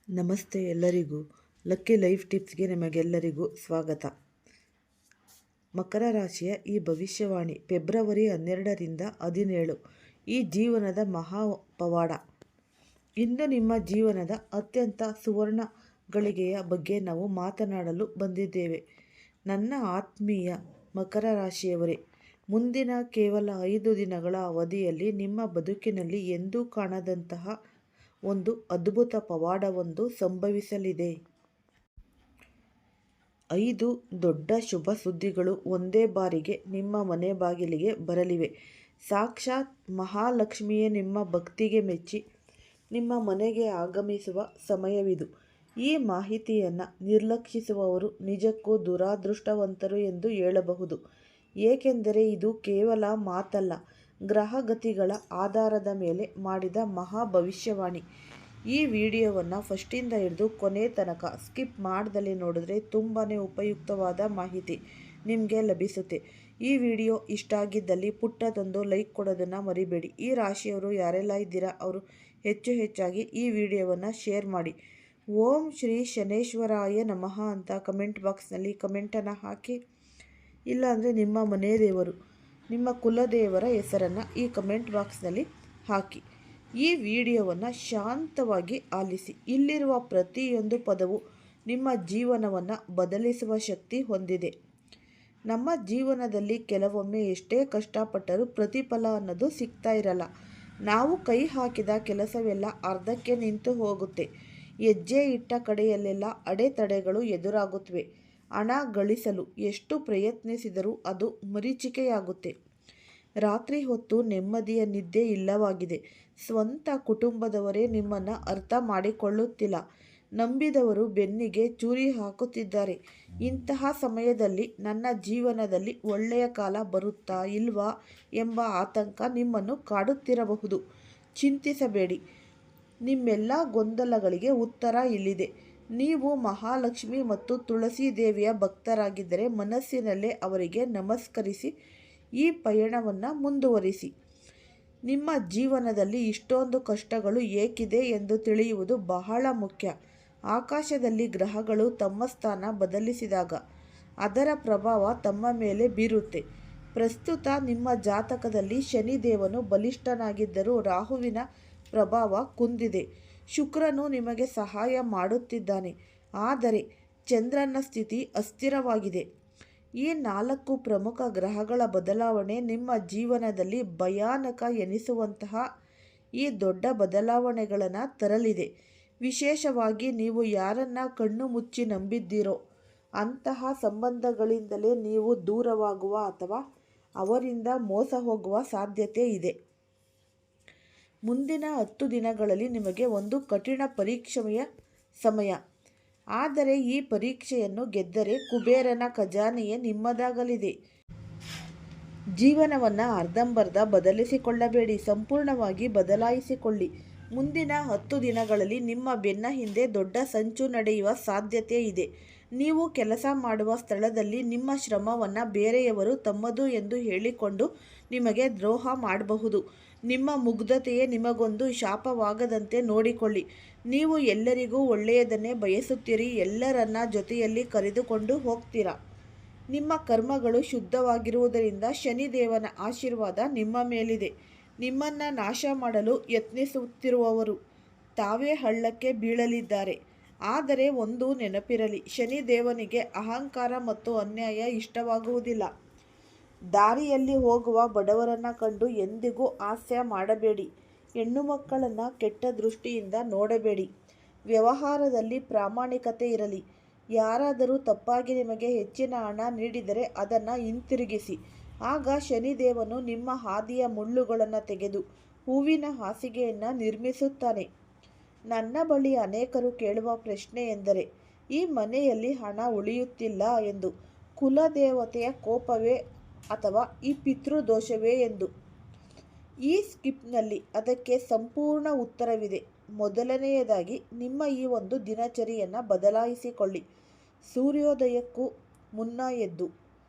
ನಮಸ್ತೆ ಎಲ್ಲರಿಗೂ. Lucky life ಟಿಪ್ಸ್ಗೆ ನಿಮಗೆಲ್ಲರಿಗೂ ಸ್ವಾಗತ. ಮಕರ ರಾಶಿಯ ಈ ಭವಿಷ್ಯವಾಣಿ ಫೆಬ್ರವರಿ 12ರಿಂದ 17 ಈ ಜೀವನದ ಮಹಾ ಪವಾಡ. ಇಂದು ನಿಮ್ಮ ಜೀವನದ ಅತ್ಯಂತ ಸುವರ್ಣ ಗಳಿಗೆಯ ಬಗ್ಗೆ ನಾವು ಮಾತನಾಡಲು ಬಂದಿದ್ದೇವೆ. ನನ್ನ ಆತ್ಮೀಯ ಮಕರ ರಾಶಿಯವರೇ, ಮುಂದಿನ ಕೇವಲ 5 ದಿನಗಳ ಅವಧಿಯಲ್ಲಿ ನಿಮ್ಮ ಬದುಕಿನಲ್ಲಿ ಎಂದೂ ಕಾಣದಂತಹ ಒಂದು ಅದ್ಭುತ ಪವಾಡವೊಂದು ಸಂಭವಿಸಲಿದೆ. 5 ದೊಡ್ಡ ಶುಭ ಸುದ್ದಿಗಳು ಒಂದೇ ಬಾರಿಗೆ ನಿಮ್ಮ ಮನೆ ಬಾಗಿಲಿಗೆ ಬರಲಿವೆ. ಸಾಕ್ಷಾತ್ ಮಹಾಲಕ್ಷ್ಮಿಯೇ ನಿಮ್ಮ ಭಕ್ತಿಗೆ ಮೆಚ್ಚಿ ನಿಮ್ಮ ಮನೆಗೆ ಆಗಮಿಸುವ ಸಮಯವಿದು. ಈ ಮಾಹಿತಿಯನ್ನು ನಿರ್ಲಕ್ಷಿಸುವವರು ನಿಜಕ್ಕೂ ದುರಾದೃಷ್ಟವಂತರು ಎಂದು ಹೇಳಬಹುದು. ಏಕೆಂದರೆ ಇದು ಕೇವಲ ಮಾತಲ್ಲ, ಗ್ರಹಗತಿಗಳ ಆಧಾರದ ಮೇಲೆ ಮಾಡಿದ ಮಹಾ ಭವಿಷ್ಯವಾಣಿ. ಈ ವಿಡಿಯೋವನ್ನು ಫಸ್ಟಿಂದ ಹಿಡಿದು ಕೊನೆ ತನಕ ಸ್ಕಿಪ್ ಮಾಡ್ದಲೇ ನೋಡಿದ್ರೆ ತುಂಬಾ ಉಪಯುಕ್ತವಾದ ಮಾಹಿತಿ ನಿಮಗೆ ಲಭಿಸುತ್ತೆ. ಈ ವಿಡಿಯೋ ಇಷ್ಟ ಆಗಿದ್ದಲ್ಲಿ ಪುಟ್ಟದೊಂದು ಲೈಕ್ ಕೊಡೋದನ್ನು ಮರಿಬೇಡಿ. ಈ ರಾಶಿಯವರು ಯಾರೆಲ್ಲ ಇದ್ದೀರಾ ಅವರು ಹೆಚ್ಚಾಗಿ ಈ ವಿಡಿಯೋವನ್ನು ಶೇರ್ ಮಾಡಿ. ಓಂ ಶ್ರೀ ಶನೇಶ್ವರಾಯ ನಮಃ ಅಂತ ಕಮೆಂಟ್ ಬಾಕ್ಸ್ನಲ್ಲಿ ಕಮೆಂಟನ್ನು ಹಾಕಿ. ಇಲ್ಲಾಂದರೆ ನಿಮ್ಮ ಮನೆ ದೇವರು, ನಿಮ್ಮ ಕುಲದೇವರ ಹೆಸರನ್ನು ಈ ಕಮೆಂಟ್ ಬಾಕ್ಸ್ನಲ್ಲಿ ಹಾಕಿ. ಈ ವಿಡಿಯೋವನ್ನು ಶಾಂತವಾಗಿ ಆಲಿಸಿ. ಇಲ್ಲಿರುವ ಪ್ರತಿಯೊಂದು ಪದವು ನಿಮ್ಮ ಜೀವನವನ್ನು ಬದಲಿಸುವ ಶಕ್ತಿ ಹೊಂದಿದೆ. ನಮ್ಮ ಜೀವನದಲ್ಲಿ ಕೆಲವೊಮ್ಮೆ ಎಷ್ಟೇ ಕಷ್ಟಪಟ್ಟರೂ ಪ್ರತಿಫಲ ಅನ್ನೋದು ಸಿಗ್ತಾ ಇರಲ್ಲ. ನಾವು ಕೈ ಹಾಕಿದ ಕೆಲಸವೆಲ್ಲ ಅರ್ಧಕ್ಕೆ ನಿಂತು ಹೋಗುತ್ತೆ. ಹೆಜ್ಜೆ ಇಟ್ಟ ಕಡೆಯಲ್ಲೆಲ್ಲ ಅಡೆತಡೆಗಳು ಎದುರಾಗುತ್ತವೆ. ಹಣ ಗಳಿಸಲು ಎಷ್ಟು ಪ್ರಯತ್ನಿಸಿದರೂ ಅದು ಮರೀಚಿಕೆಯಾಗುತ್ತೆ. ರಾತ್ರಿ ಹೊತ್ತು ನೆಮ್ಮದಿಯ ನಿದ್ದೆ ಇಲ್ಲವಾಗಿದೆ. ಸ್ವಂತ ಕುಟುಂಬದವರೇ ನಿಮ್ಮನ್ನು ಅರ್ಥ ಮಾಡಿಕೊಳ್ಳುತ್ತಿಲ್ಲ. ನಂಬಿದವರು ಬೆನ್ನಿಗೆ ಚೂರಿ ಹಾಕುತ್ತಿದ್ದಾರೆ. ಇಂತಹ ಸಮಯದಲ್ಲಿ ನನ್ನ ಜೀವನದಲ್ಲಿ ಒಳ್ಳೆಯ ಕಾಲ ಬರುತ್ತಾ ಇಲ್ವಾ ಎಂಬ ಆತಂಕ ನಿಮ್ಮನ್ನು ಕಾಡುತ್ತಿರಬಹುದು. ಚಿಂತಿಸಬೇಡಿ, ನಿಮ್ಮೆಲ್ಲ ಗೊಂದಲಗಳಿಗೆ ಉತ್ತರ ಇಲ್ಲಿದೆ. ನೀವು ಮಹಾಲಕ್ಷ್ಮಿ ಮತ್ತು ತುಳಸಿ ದೇವಿಯ ಭಕ್ತರಾಗಿದ್ದರೆ ಮನಸ್ಸಿನಲ್ಲೇ ಅವರಿಗೆ ನಮಸ್ಕರಿಸಿ ಈ ಪಯಣವನ್ನು ಮುಂದುವರಿಸಿ. ನಿಮ್ಮ ಜೀವನದಲ್ಲಿ ಇಷ್ಟೊಂದು ಕಷ್ಟಗಳು ಏಕಿದೆ ಎಂದು ತಿಳಿಯುವುದು ಬಹಳ ಮುಖ್ಯ. ಆಕಾಶದಲ್ಲಿ ಗ್ರಹಗಳು ತಮ್ಮ ಸ್ಥಾನ ಬದಲಿಸಿದಾಗ ಅದರ ಪ್ರಭಾವ ತಮ್ಮ ಮೇಲೆ ಬೀರುತ್ತೆ. ಪ್ರಸ್ತುತ ನಿಮ್ಮ ಜಾತಕದಲ್ಲಿ ಶನಿದೇವನು ಬಲಿಷ್ಠನಾಗಿದ್ದರೂ ರಾಹುವಿನ ಪ್ರಭಾವ ಕುಂದಿದೆ. ಶುಕ್ರನು ನಿಮಗೆ ಸಹಾಯ ಮಾಡುತ್ತಿದ್ದಾನೆ, ಆದರೆ ಚಂದ್ರನ ಸ್ಥಿತಿ ಅಸ್ಥಿರವಾಗಿದೆ. ಈ 4 ಪ್ರಮುಖ ಗ್ರಹಗಳ ಬದಲಾವಣೆ ನಿಮ್ಮ ಜೀವನದಲ್ಲಿ ಭಯಾನಕ ಎನಿಸುವಂತಹ ಈ ದೊಡ್ಡ ಬದಲಾವಣೆಗಳನ್ನು ತರಲಿದೆ. ವಿಶೇಷವಾಗಿ ನೀವು ಯಾರನ್ನ ಕಣ್ಣು ಮುಚ್ಚಿ ನಂಬಿದ್ದೀರೋ ಅಂತಹ ಸಂಬಂಧಗಳಿಂದಲೇ ನೀವು ದೂರವಾಗುವ ಅಥವಾ ಅವರಿಂದ ಮೋಸ ಹೋಗುವ ಸಾಧ್ಯತೆ ಇದೆ. ಮುಂದಿನ 10 ದಿನಗಳಲ್ಲಿ ನಿಮಗೆ ಒಂದು ಕಠಿಣ ಪರೀಕ್ಷೆಯ ಸಮಯ. ಆದರೆ ಈ ಪರೀಕ್ಷೆಯನ್ನು ಗೆದ್ದರೆ ಕುಬೇರನ ಖಜಾನೆಯೇ ನಿಮ್ಮದಾಗಲಿದೆ. ಜೀವನವನ್ನು ಅರ್ಧಂಬರ್ಧ ಬದಲಿಸಿಕೊಳ್ಳಬೇಡಿ, ಸಂಪೂರ್ಣವಾಗಿ ಬದಲಾಯಿಸಿಕೊಳ್ಳಿ. ಮುಂದಿನ 10 ದಿನಗಳಲ್ಲಿ ನಿಮ್ಮ ಬೆನ್ನ ಹಿಂದೆ ದೊಡ್ಡ ಸಂಚು ನಡೆಯುವ ಸಾಧ್ಯತೆ ಇದೆ. ನೀವು ಕೆಲಸ ಮಾಡುವ ಸ್ಥಳದಲ್ಲಿ ನಿಮ್ಮ ಶ್ರಮವನ್ನು ಬೇರೆಯವರು ತಮ್ಮದು ಎಂದು ಹೇಳಿಕೊಂಡು ನಿಮಗೆ ದ್ರೋಹ ಮಾಡಬಹುದು. ನಿಮ್ಮ ಮುಗ್ಧತೆಯೇ ನಿಮಗೊಂದು ಶಾಪವಾಗದಂತೆ ನೋಡಿಕೊಳ್ಳಿ. ನೀವು ಎಲ್ಲರಿಗೂ ಒಳ್ಳೆಯದನ್ನೇ ಬಯಸುತ್ತೀರಿ, ಎಲ್ಲರನ್ನ ಜೊತೆಯಲ್ಲಿ ಕರೆದುಕೊಂಡು ಹೋಗ್ತೀರಾ. ನಿಮ್ಮ ಕರ್ಮಗಳು ಶುದ್ಧವಾಗಿರುವುದರಿಂದ ಶನಿದೇವನ ಆಶೀರ್ವಾದ ನಿಮ್ಮ ಮೇಲಿದೆ. ನಿಮ್ಮನ್ನು ನಾಶ ಮಾಡಲು ಯತ್ನಿಸುತ್ತಿರುವವರು ತಾವೇ ಹಳ್ಳಕ್ಕೆ ಬೀಳಲಿದ್ದಾರೆ. ಆದರೆ ಒಂದು ನೆನಪಿರಲಿ, ಶನಿದೇವನಿಗೆ ಅಹಂಕಾರ ಮತ್ತು ಅನ್ಯಾಯ ಇಷ್ಟವಾಗುವುದಿಲ್ಲ. ದಾರಿಯಲ್ಲಿ ಹೋಗುವ ಬಡವರನ್ನು ಕಂಡು ಎಂದಿಗೂ ಹಾಸ್ಯ ಮಾಡಬೇಡಿ. ಹೆಣ್ಣು ಮಕ್ಕಳನ್ನು ಕೆಟ್ಟ ದೃಷ್ಟಿಯಿಂದ ನೋಡಬೇಡಿ. ವ್ಯವಹಾರದಲ್ಲಿ ಪ್ರಾಮಾಣಿಕತೆ ಇರಲಿ. ಯಾರಾದರೂ ತಪ್ಪಾಗಿ ನಿಮಗೆ ಹೆಚ್ಚಿನ ಹಣ ನೀಡಿದರೆ ಅದನ್ನು ಹಿಂತಿರುಗಿಸಿ. ಆಗ ಶನಿದೇವನು ನಿಮ್ಮ ಹಾದಿಯ ಮುಳ್ಳುಗಳನ್ನು ತೆಗೆದು ಹೂವಿನ ಹಾಸಿಗೆಯನ್ನು ನಿರ್ಮಿಸುತ್ತಾನೆ. ನನ್ನ ಬಳಿ ಅನೇಕರು ಕೇಳುವ ಪ್ರಶ್ನೆ ಎಂದರೆ, ಈ ಮನೆಯಲ್ಲಿ ಹಣ ಉಳಿಯುತ್ತಿಲ್ಲ ಎಂದು. ಕುಲದೇವತೆಯ ಕೋಪವೇ ಅಥವಾ ಈ ಪಿತೃದೋಷವೇ ಎಂದು. ಈ ಸ್ಕಿಪ್ನಲ್ಲಿ ಅದಕ್ಕೆ ಸಂಪೂರ್ಣ ಉತ್ತರವಿದೆ. ಮೊದಲನೆಯದಾಗಿ, ನಿಮ್ಮ ಈ ಒಂದು ದಿನಚರಿಯನ್ನು ಬದಲಾಯಿಸಿಕೊಳ್ಳಿ. ಸೂರ್ಯೋದಯಕ್ಕೂ ಮುನ್ನ ಎದ್ದು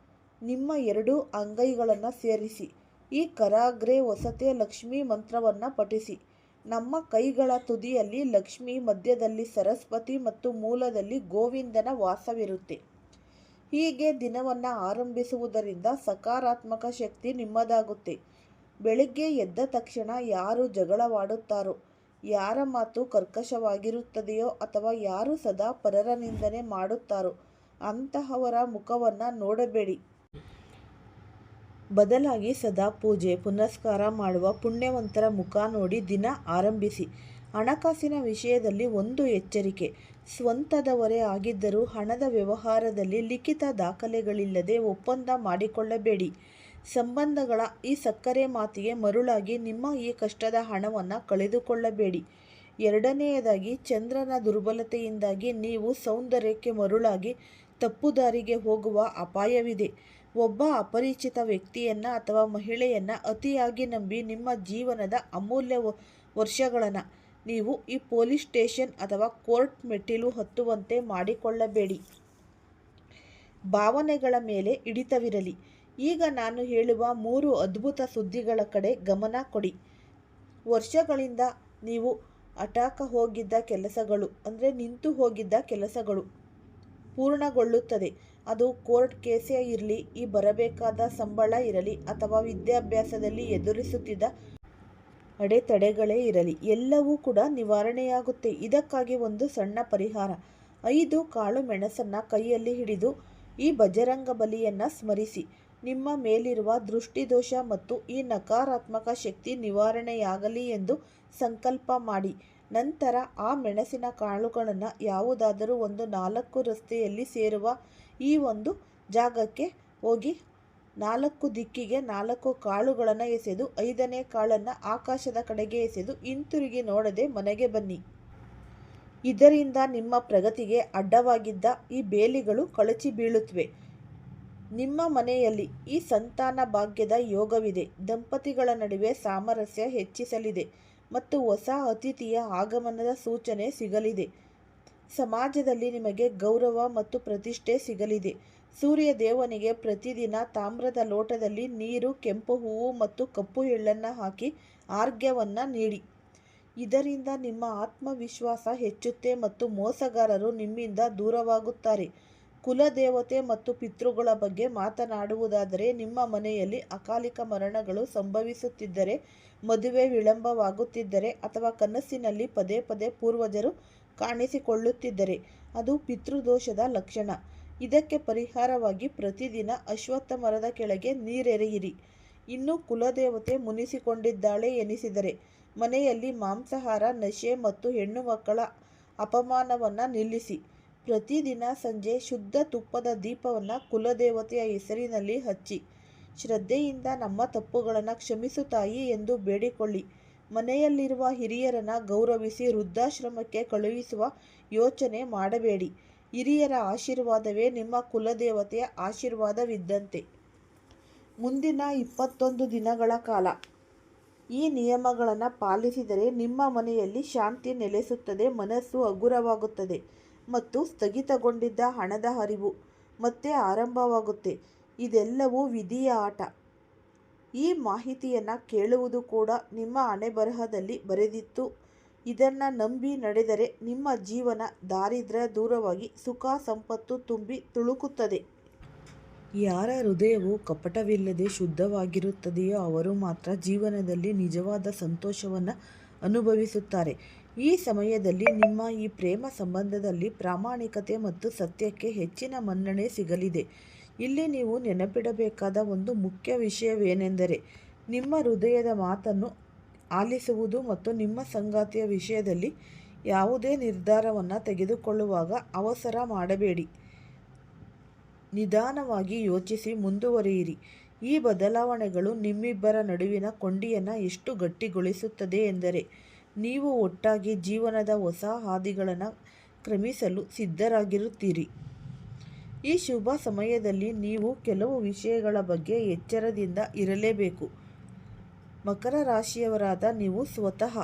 ನಿಮ್ಮ 2 ಅಂಗೈಗಳನ್ನು ಸೇರಿಸಿ ಈ ಕರಾಗ್ರೆ ಹೊಸತೆ ಲಕ್ಷ್ಮೀ ಮಂತ್ರವನ್ನು ಪಠಿಸಿ. ನಮ್ಮ ಕೈಗಳ ತುದಿಯಲ್ಲಿ ಲಕ್ಷ್ಮಿ, ಮಧ್ಯದಲ್ಲಿ ಸರಸ್ವತಿ ಮತ್ತು ಮೂಲದಲ್ಲಿ ಗೋವಿಂದನ ವಾಸವಿರುತ್ತೆ. ಹೀಗೆ ದಿನವನ್ನು ಆರಂಭಿಸುವುದರಿಂದ ಸಕಾರಾತ್ಮಕ ಶಕ್ತಿ ನಿಮ್ಮದಾಗುತ್ತೆ. ಬೆಳಿಗ್ಗೆ ಎದ್ದ ತಕ್ಷಣ ಯಾರು ಜಗಳವಾಡುತ್ತಾರೋ, ಯಾರ ಮಾತು ಕರ್ಕಶವಾಗಿರುತ್ತದೆಯೋ ಅಥವಾ ಯಾರು ಸದಾ ಪರರ ನಿಂದನೆ ಮಾಡುತ್ತಾರೋ ಅಂತಹವರ ಮುಖವನ್ನು ನೋಡಬೇಡಿ. ಬದಲಾಗಿ ಸದಾ ಪೂಜೆ ಪುನಸ್ಕಾರ ಮಾಡುವ ಪುಣ್ಯವಂತರ ಮುಖ ನೋಡಿ ದಿನ ಆರಂಭಿಸಿ. ಹಣಕಾಸಿನ ವಿಷಯದಲ್ಲಿ ಒಂದು ಎಚ್ಚರಿಕೆ. ಸ್ವಂತದವರೇ ಆಗಿದ್ದರೂ ಹಣದ ವ್ಯವಹಾರದಲ್ಲಿ ಲಿಖಿತ ದಾಖಲೆಗಳಿಲ್ಲದೆ ಒಪ್ಪಂದ ಮಾಡಿಕೊಳ್ಳಬೇಡಿ. ಸಂಬಂಧಗಳ ಈ ಸಕ್ಕರೆ ಮಾತಿಗೆ ಮರುಳಾಗಿ ನಿಮ್ಮ ಈ ಕಷ್ಟದ ಹಣವನ್ನು ಕಳೆದುಕೊಳ್ಳಬೇಡಿ. ಎರಡನೆಯದಾಗಿ, ಚಂದ್ರನ ದುರ್ಬಲತೆಯಿಂದಾಗಿ ನೀವು ಸೌಂದರ್ಯಕ್ಕೆ ಮರುಳಾಗಿ ತಪ್ಪುದಾರಿಗೆ ಹೋಗುವ ಅಪಾಯವಿದೆ. ಒಬ್ಬ ಅಪರಿಚಿತ ವ್ಯಕ್ತಿಯನ್ನು ಅಥವಾ ಮಹಿಳೆಯನ್ನು ಅತಿಯಾಗಿ ನಂಬಿ ನಿಮ್ಮ ಜೀವನದ ಅಮೂಲ್ಯ ವರ್ಷಗಳನ್ನು ನೀವು ಈ ಪೊಲೀಸ್ ಸ್ಟೇಷನ್ ಅಥವಾ ಕೋರ್ಟ್ ಮೆಟ್ಟಿಲು ಹತ್ತುವಂತೆ ಮಾಡಿಕೊಳ್ಳಬೇಡಿ. ಭಾವನೆಗಳ ಮೇಲೆ ಹಿಡಿತವಿರಲಿ. ಈಗ ನಾನು ಹೇಳುವ 3 ಅದ್ಭುತ ಸುದ್ದಿಗಳ ಕಡೆ ಗಮನ ಕೊಡಿ. ವರ್ಷಗಳಿಂದ ನೀವು ಹೋಗಿದ್ದ ಕೆಲಸಗಳು ನಿಂತು ಹೋಗಿದ್ದ ಕೆಲಸಗಳು ಪೂರ್ಣಗೊಳ್ಳುತ್ತದೆ. ಅದು ಕೋರ್ಟ್ ಕೇಸೇ ಇರಲಿ, ಈ ಬರಬೇಕಾದ ಸಂಬಳ ಇರಲಿ ಅಥವಾ ವಿದ್ಯಾಭ್ಯಾಸದಲ್ಲಿ ಎದುರಿಸುತ್ತಿದ್ದ ಅಡೆತಡೆಗಳೇ ಇರಲಿ, ಎಲ್ಲವೂ ಕೂಡ ನಿವಾರಣೆಯಾಗುತ್ತೆ. ಇದಕ್ಕಾಗಿ ಒಂದು ಸಣ್ಣ ಪರಿಹಾರ. 5 ಕಾಳು ಮೆಣಸನ್ನು ಕೈಯಲ್ಲಿ ಹಿಡಿದು ಈ ಬಜರಂಗ ಬಲಿಯನ್ನು ಸ್ಮರಿಸಿ. ನಿಮ್ಮ ಮೇಲಿರುವ ದೃಷ್ಟಿದೋಷ ಮತ್ತು ಈ ನಕಾರಾತ್ಮಕ ಶಕ್ತಿ ನಿವಾರಣೆಯಾಗಲಿ ಎಂದು ಸಂಕಲ್ಪ ಮಾಡಿ. ನಂತರ ಆ ಮೆಣಸಿನ ಕಾಳುಗಳನ್ನು ಯಾವುದಾದರೂ ಒಂದು 4 ರಸ್ತೆಯಲ್ಲಿ ಸೇರುವ ಈ ಒಂದು ಜಾಗಕ್ಕೆ ಹೋಗಿ 4 ದಿಕ್ಕಿಗೆ 4 ಕಾಳುಗಳನ್ನು ಎಸೆದು 5ನೇ ಕಾಳನ್ನು ಆಕಾಶದ ಕಡೆಗೆ ಎಸೆದು ಹಿಂತಿರುಗಿ ನೋಡದೆ ಮನೆಗೆ ಬನ್ನಿ. ಇದರಿಂದ ನಿಮ್ಮ ಪ್ರಗತಿಗೆ ಅಡ್ಡವಾಗಿದ್ದ ಈ ಬೇಲಿಗಳು ಕಳಚಿ ಬೀಳುತ್ತವೆ. ನಿಮ್ಮ ಮನೆಯಲ್ಲಿ ಈ ಸಂತಾನ ಭಾಗ್ಯದ ಯೋಗವಿದೆ. ದಂಪತಿಗಳ ನಡುವೆ ಸಾಮರಸ್ಯ ಹೆಚ್ಚಿಸಲಿದೆ ಮತ್ತು ಹೊಸ ಅತಿಥಿಯ ಆಗಮನದ ಸೂಚನೆ ಸಿಗಲಿದೆ. ಸಮಾಜದಲ್ಲಿ ನಿಮಗೆ ಗೌರವ ಮತ್ತು ಪ್ರತಿಷ್ಠೆ ಸಿಗಲಿದೆ. ಸೂರ್ಯ ದೇವನಿಗೆ ಪ್ರತಿದಿನ ತಾಮ್ರದ ಲೋಟದಲ್ಲಿ ನೀರು, ಕೆಂಪು ಹೂವು ಮತ್ತು ಕಪ್ಪು ಎಳ್ಳನ್ನು ಹಾಕಿ ಅರ್ಘ್ಯವನ್ನು ನೀಡಿ. ಇದರಿಂದ ನಿಮ್ಮ ಆತ್ಮವಿಶ್ವಾಸ ಹೆಚ್ಚುತ್ತೆ ಮತ್ತು ಮೋಸಗಾರರು ನಿಮ್ಮಿಂದ ದೂರವಾಗುತ್ತಾರೆ. ಕುಲದೇವತೆ ಮತ್ತು ಪಿತೃಗಳ ಬಗ್ಗೆ ಮಾತನಾಡುವುದಾದರೆ, ನಿಮ್ಮ ಮನೆಯಲ್ಲಿ ಅಕಾಲಿಕ ಮರಣಗಳು ಸಂಭವಿಸುತ್ತಿದ್ದರೆ, ಮದುವೆ ವಿಳಂಬವಾಗುತ್ತಿದ್ದರೆ ಅಥವಾ ಕನಸಿನಲ್ಲಿ ಪದೇ ಪದೇ ಪೂರ್ವಜರು ಕಾಣಿಸಿಕೊಳ್ಳುತ್ತಿದ್ದರೆ ಅದು ಪಿತೃದೋಷದ ಲಕ್ಷಣ. ಇದಕ್ಕೆ ಪರಿಹಾರವಾಗಿ ಪ್ರತಿದಿನ ಅಶ್ವತ್ಥ ಮರದ ಕೆಳಗೆ ನೀರೆರೆಯಿರಿ. ಇನ್ನು ಕುಲದೇವತೆ ಮುನಿಸಿಕೊಂಡಿದ್ದಾಳೆ ಎನಿಸಿದರೆ ಮನೆಯಲ್ಲಿ ಮಾಂಸಾಹಾರ, ನಶೆ ಮತ್ತು ಹೆಣ್ಣು ಮಕ್ಕಳ ಅಪಮಾನವನ್ನು ನಿಲ್ಲಿಸಿ. ಪ್ರತಿದಿನ ಸಂಜೆ ಶುದ್ಧ ತುಪ್ಪದ ದೀಪವನ್ನು ಕುಲದೇವತೆಯ ಹೆಸರಿನಲ್ಲಿ ಹಚ್ಚಿ ಶ್ರದ್ಧೆಯಿಂದ ನಮ್ಮ ತಪ್ಪುಗಳನ್ನು ಕ್ಷಮಿಸು ತಾಯಿ ಎಂದು ಬೇಡಿಕೊಳ್ಳಿ. ಮನೆಯಲ್ಲಿರುವ ಹಿರಿಯರನ್ನು ಗೌರವಿಸಿ ವೃದ್ಧಾಶ್ರಮಕ್ಕೆ ಕಳುಹಿಸುವ ಯೋಚನೆ ಮಾಡಬೇಡಿ. ಹಿರಿಯರ ಆಶೀರ್ವಾದವೇ ನಿಮ್ಮ ಕುಲದೇವತೆಯ ಆಶೀರ್ವಾದವಿದ್ದಂತೆ. ಮುಂದಿನ 21 ದಿನಗಳ ಕಾಲ ಈ ನಿಯಮಗಳನ್ನು ಪಾಲಿಸಿದರೆ ನಿಮ್ಮ ಮನೆಯಲ್ಲಿ ಶಾಂತಿ ನೆಲೆಸುತ್ತದೆ, ಮನಸ್ಸು ಹಗುರವಾಗುತ್ತದೆ ಮತ್ತು ಸ್ಥಗಿತಗೊಂಡಿದ್ದ ಹಣದ ಹರಿವು ಮತ್ತೆ ಆರಂಭವಾಗುತ್ತೆ. ಇದೆಲ್ಲವೂ ವಿಧಿಯ ಆಟ. ಈ ಮಾಹಿತಿಯನ್ನು ಕೇಳುವುದು ಕೂಡ ನಿಮ್ಮ ಹಣೆಬರಹದಲ್ಲಿ ಬರೆದಿತ್ತು. ಇದನ್ನು ನಂಬಿ ನಡೆದರೆ ನಿಮ್ಮ ಜೀವನ ದಾರಿದ್ರ್ಯ ದೂರವಾಗಿ ಸುಖ ಸಂಪತ್ತು ತುಂಬಿ ತುಳುಕುತ್ತದೆ. ಯಾರ ಹೃದಯವು ಕಪಟವಿಲ್ಲದೆ ಶುದ್ಧವಾಗಿರುತ್ತದೆಯೋ ಅವರು ಮಾತ್ರ ಜೀವನದಲ್ಲಿ ನಿಜವಾದ ಸಂತೋಷವನ್ನು ಅನುಭವಿಸುತ್ತಾರೆ. ಈ ಸಮಯದಲ್ಲಿ ನಿಮ್ಮ ಈ ಪ್ರೇಮ ಸಂಬಂಧದಲ್ಲಿ ಪ್ರಾಮಾಣಿಕತೆ ಮತ್ತು ಸತ್ಯಕ್ಕೆ ಹೆಚ್ಚಿನ ಮನ್ನಣೆ ಸಿಗಲಿದೆ. ಇಲ್ಲಿ ನೀವು ನೆನಪಿಡಬೇಕಾದ ಒಂದು ಮುಖ್ಯ ವಿಷಯವೇನೆಂದರೆ, ನಿಮ್ಮ ಹೃದಯದ ಮಾತನ್ನು ಆಲಿಸುವುದು ಮತ್ತು ನಿಮ್ಮ ಸಂಗಾತಿಯ ವಿಷಯದಲ್ಲಿ ಯಾವುದೇ ನಿರ್ಧಾರವನ್ನು ತೆಗೆದುಕೊಳ್ಳುವಾಗ ಅವಸರ ಮಾಡಬೇಡಿ. ನಿಧಾನವಾಗಿ ಯೋಚಿಸಿ ಮುಂದುವರಿಯಿರಿ. ಈ ಬದಲಾವಣೆಗಳು ನಿಮ್ಮಿಬ್ಬರ ನಡುವಿನ ಕೊಂಡಿಯನ್ನು ಎಷ್ಟು ಗಟ್ಟಿಗೊಳಿಸುತ್ತದೆ ಎಂದರೆ, ನೀವು ಒಟ್ಟಾಗಿ ಜೀವನದ ಹೊಸ ಹಾದಿಗಳನ್ನು ಕ್ರಮಿಸಲು ಸಿದ್ಧರಾಗಿರುತ್ತೀರಿ. ಈ ಶುಭ ಸಮಯದಲ್ಲಿ ನೀವು ಕೆಲವು ವಿಷಯಗಳ ಬಗ್ಗೆ ಎಚ್ಚರದಿಂದ ಇರಲೇಬೇಕು. ಮಕರ ರಾಶಿಯವರಾದ ನೀವು ಸ್ವತಃ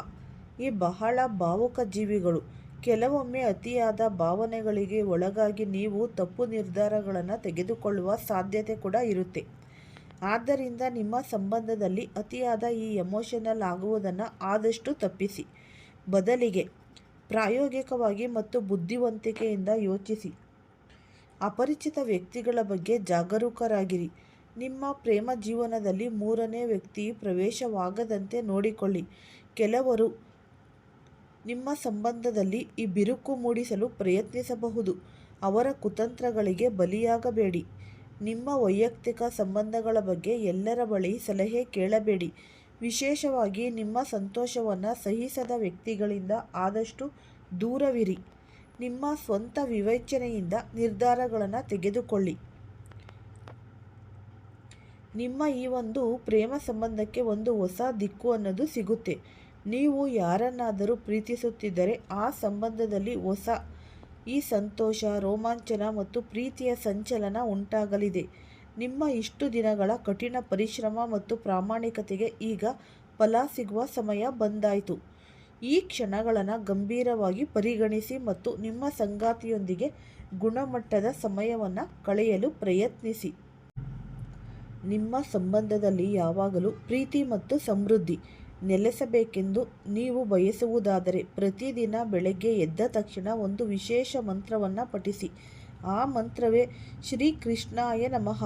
ಬಹಳ ಭಾವುಕ ಜೀವಿಗಳು. ಕೆಲವೊಮ್ಮೆ ಅತಿಯಾದ ಭಾವನೆಗಳಿಗೆ ಒಳಗಾಗಿ ನೀವು ತಪ್ಪು ನಿರ್ಧಾರಗಳನ್ನು ತೆಗೆದುಕೊಳ್ಳುವ ಸಾಧ್ಯತೆ ಕೂಡ ಇರುತ್ತೆ. ಆದ್ದರಿಂದ ನಿಮ್ಮ ಸಂಬಂಧದಲ್ಲಿ ಅತಿಯಾದ ಈ ಎಮೋಷನಲ್ ಆಗುವುದನ್ನು ಆದಷ್ಟು ತಪ್ಪಿಸಿ. ಬದಲಿಗೆ ಪ್ರಾಯೋಗಿಕವಾಗಿ ಮತ್ತು ಬುದ್ಧಿವಂತಿಕೆಯಿಂದ ಯೋಚಿಸಿ. ಅಪರಿಚಿತ ವ್ಯಕ್ತಿಗಳ ಬಗ್ಗೆ ಜಾಗರೂಕರಾಗಿರಿ. ನಿಮ್ಮ ಪ್ರೇಮ ಜೀವನದಲ್ಲಿ ಮೂರನೇ ವ್ಯಕ್ತಿ ಪ್ರವೇಶವಾಗದಂತೆ ನೋಡಿಕೊಳ್ಳಿ. ಕೆಲವರು ನಿಮ್ಮ ಸಂಬಂಧದಲ್ಲಿ ಈ ಬಿರುಕು ಮೂಡಿಸಲು ಪ್ರಯತ್ನಿಸಬಹುದು. ಅವರ ಕುತಂತ್ರಗಳಿಗೆ ಬಲಿಯಾಗಬೇಡಿ. ನಿಮ್ಮ ವೈಯಕ್ತಿಕ ಸಂಬಂಧಗಳ ಬಗ್ಗೆ ಎಲ್ಲರ ಬಳಿ ಸಲಹೆ ಕೇಳಬೇಡಿ. ವಿಶೇಷವಾಗಿ ನಿಮ್ಮ ಸಂತೋಷವನ್ನು ಸಹಿಸದ ವ್ಯಕ್ತಿಗಳಿಂದ ಆದಷ್ಟು ದೂರವಿರಿ. ನಿಮ್ಮ ಸ್ವಂತ ವಿವೇಚನೆಯಿಂದ ನಿರ್ಧಾರಗಳನ್ನು ತೆಗೆದುಕೊಳ್ಳಿ. ನಿಮ್ಮ ಈ ಒಂದು ಪ್ರೇಮ ಸಂಬಂಧಕ್ಕೆ ಒಂದು ಹೊಸ ದಿಕ್ಕು ಅನ್ನೋದು ಸಿಗುತ್ತೆ. ನೀವು ಯಾರನ್ನಾದರೂ ಪ್ರೀತಿಸುತ್ತಿದ್ದರೆ ಆ ಸಂಬಂಧದಲ್ಲಿ ಈ ಸಂತೋಷ, ರೋಮಾಂಚನ ಮತ್ತು ಪ್ರೀತಿಯ ಸಂಚಲನ ಉಂಟಾಗಲಿದೆ. ನಿಮ್ಮ ಇಷ್ಟು ದಿನಗಳ ಕಠಿಣ ಪರಿಶ್ರಮ ಮತ್ತು ಪ್ರಾಮಾಣಿಕತೆಗೆ ಈಗ ಫಲ ಸಿಗುವ ಸಮಯ ಬಂದಾಯಿತು. ಈ ಕ್ಷಣಗಳನ್ನು ಗಂಭೀರವಾಗಿ ಪರಿಗಣಿಸಿ ಮತ್ತು ನಿಮ್ಮ ಸಂಗಾತಿಯೊಂದಿಗೆ ಗುಣಮಟ್ಟದ ಸಮಯವನ್ನು ಕಳೆಯಲು ಪ್ರಯತ್ನಿಸಿ. ನಿಮ್ಮ ಸಂಬಂಧದಲ್ಲಿ ಯಾವಾಗಲೂ ಪ್ರೀತಿ ಮತ್ತು ಸಮೃದ್ಧಿ ನೆಲೆಸಬೇಕೆಂದು ನೀವು ಬಯಸುವುದಾದರೆ ಪ್ರತಿದಿನ ಬೆಳಗ್ಗೆ ಎದ್ದ ತಕ್ಷಣ ಒಂದು ವಿಶೇಷ ಮಂತ್ರವನ್ನು ಪಠಿಸಿ. ಆ ಮಂತ್ರವೇ ಶ್ರೀಕೃಷ್ಣಾಯ ನಮಃ.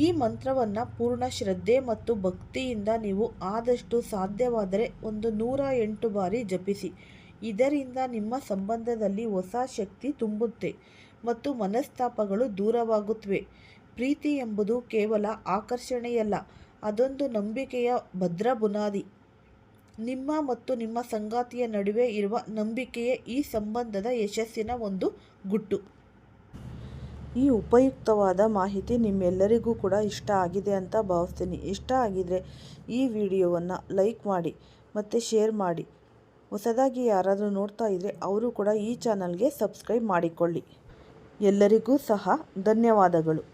ಈ ಮಂತ್ರವನ್ನು ಪೂರ್ಣ ಶ್ರದ್ಧೆ ಮತ್ತು ಭಕ್ತಿಯಿಂದ ನೀವು ಆದಷ್ಟು ಸಾಧ್ಯವಾದರೆ 108 ಬಾರಿ ಜಪಿಸಿ. ಇದರಿಂದ ನಿಮ್ಮ ಸಂಬಂಧದಲ್ಲಿ ಹೊಸ ಶಕ್ತಿ ತುಂಬುತ್ತೆ ಮತ್ತು ಮನಸ್ತಾಪಗಳು ದೂರವಾಗುತ್ತವೆ. ಪ್ರೀತಿ ಎಂಬುದು ಕೇವಲ ಆಕರ್ಷಣೆಯಲ್ಲ, ಅದೊಂದು ನಂಬಿಕೆಯ ಭದ್ರ ಬುನಾದಿ. ನಿಮ್ಮ ಮತ್ತು ನಿಮ್ಮ ಸಂಗಾತಿಯ ನಡುವೆ ಇರುವ ನಂಬಿಕೆಯೇ ಈ ಸಂಬಂಧದ ಯಶಸ್ಸಿನ ಒಂದು ಗುಟ್ಟು. ಈ ಉಪಯುಕ್ತವಾದ ಮಾಹಿತಿ ನಿಮ್ಮೆಲ್ಲರಿಗೂ ಕೂಡ ಇಷ್ಟ ಆಗಿದೆ ಅಂತ ಭಾವಿಸ್ತೀನಿ. ಇಷ್ಟ ಆಗಿದರೆ ಈ ವಿಡಿಯೋವನ್ನು ಲೈಕ್ ಮಾಡಿ ಮತ್ತು ಶೇರ್ ಮಾಡಿ. ಹೊಸದಾಗಿ ಯಾರಾದರೂ ನೋಡ್ತಾ ಇದ್ದರೆ ಅವರು ಕೂಡ ಈ ಚಾನಲ್ಗೆ ಸಬ್ಸ್ಕ್ರೈಬ್ ಮಾಡಿಕೊಳ್ಳಿ. ಎಲ್ಲರಿಗೂ ಸಹ ಧನ್ಯವಾದಗಳು.